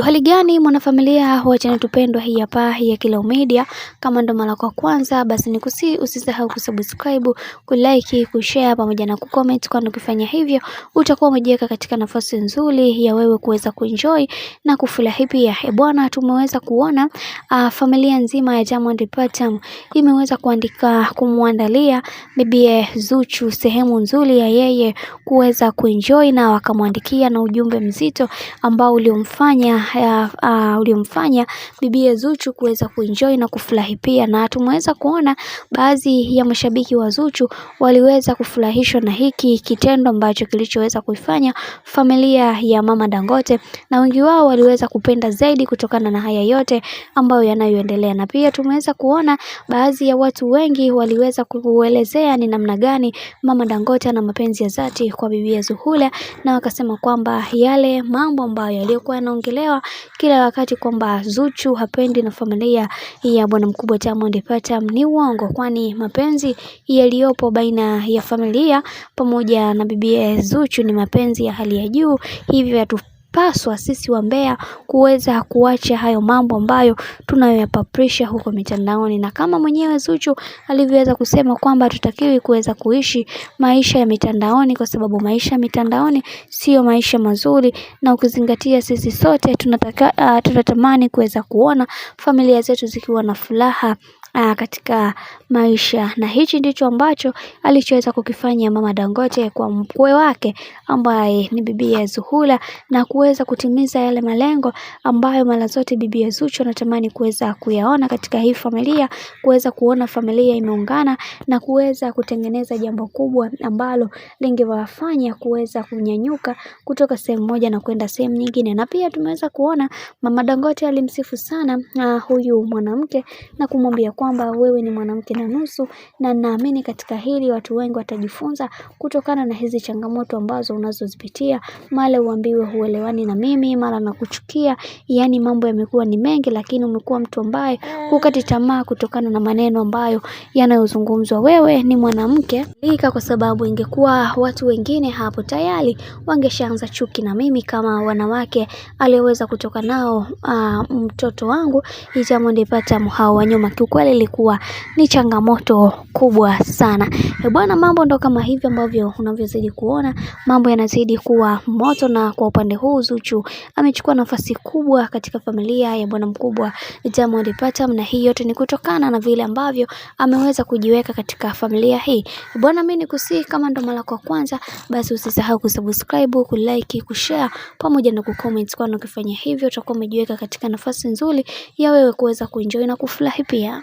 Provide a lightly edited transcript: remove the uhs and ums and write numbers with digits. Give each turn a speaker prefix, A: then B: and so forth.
A: Hali gani mwanafamilia wa channel tupendwa hii hapa ya Kilo Media. Kama ndo mara kwa kwanza basi usisahau kusubscribe, kulike, kushare pamoja na kucomment, kwani ukifanya hivyo utakuwa umejiweka katika nafasi nzuri ya wewe kuweza kuenjoy na kufurahi pia. Bwana, tumeweza kuona familia nzima ya Diamond Platnumz imeweza kumuandalia bibi Zuchu sehemu nzuri ya yeye kuweza kuenjoy, na wakamwandikia na ujumbe mzito ambao uliomfanya bibi Zuchu kuweza kuenjoy na kufurahi pia. Na tumeweza kuona baadhi ya mashabiki wa Zuchu waliweza kufurahishwa na hiki kitendo ambacho kilichoweza kuifanya familia ya Mama Dangote, na wengi wao waliweza kupenda zaidi kutokana na haya yote ambayo yanayoendelea. Na pia tumeweza kuona baadhi ya watu wengi waliweza kuelezea ni namna gani Mama Dangote ana mapenzi ya dhati kwa bibi Zuhura, na wakasema kwamba yale mambo ambayo yaliokuwa yanaongelewa kila wakati kwamba Zuchu hapendi na familia ya bwana mkubwa Diamond Platnumz ni uongo, kwani mapenzi yaliyopo baina ya familia pamoja na bibi Zuchu ni mapenzi ya hali ya juu. Hivyo paswa sisi wa Mbeya kuweza kuacha hayo mambo ambayo tunayoyapapisha huko mitandaoni. Na kama mwenyewe Zuchu alivyoweza kusema kwamba tutakiwi kuweza kuishi maisha ya mitandaoni, kwa sababu maisha ya mitandaoni sio maisha mazuri, na ukizingatia sisi sote tunatamani kuweza kuona familia zetu zikiwa na furaha katika maisha. Na hichi ndicho ambacho alichoweza kukifanya Mama Dangote kwa mkwe wake ambaye ni bibi Zuhura, na kuweza kutimiza yale malengo ambayo mara zote bibi Zuchu anatamani kuweza kuyaona katika hii familia, kuweza kuona familia imeungana na kuweza kutengeneza jambo kubwa ambalo lingewafanya kuweza kunyanyuka kutoka sehemu moja na kwenda sehemu nyingine. Na pia tumeweza kuona Mama Dangote alimsifu sana huyu mwanamke na kumwambia kwamba wewe ni mwanamke na nusu, na naamini katika hili watu wengi watajifunza kutokana na hizi changamoto ambazo unazozipitia. Mara uambiwe huelewani na mimi, mara nakuchukia, yani mambo yamekuwa ni mengi, lakini umekuwa mtu ambaye hukati tamaa kutokana na maneno ambayo yanayozungumzwa. Wewe ni mwanamke kwa sababu ingekuwa watu wengine hapo tayari wangeshaanza chuki na mimi kama wanawake aliweza kutoka nao mtoto wangu Diamond Platnumz hao wanyuma. Kiukweli ilikuwa ni changamoto kubwa sana. Bwana, mambo ndo kama hivi ambavyo unavyozidi kuona mambo yanazidi kuwa moto, na kwa upande huu Zuchu amechukua nafasi kubwa katika familia ya bwana mkubwa Diamond Platnumz, na hii yote ni kutokana na vile ambavyo ameweza kujiweka katika familia hii. Bwana, mimi nikusihi kama ndo mara kwa kwanza basi usisahau kusubscribe, kulike, kushare pamoja na kucomment, kwani ukifanya hivyo utakuwa umejiweka katika nafasi nzuri ya wewe kuweza kuenjoy na kufurahi pia.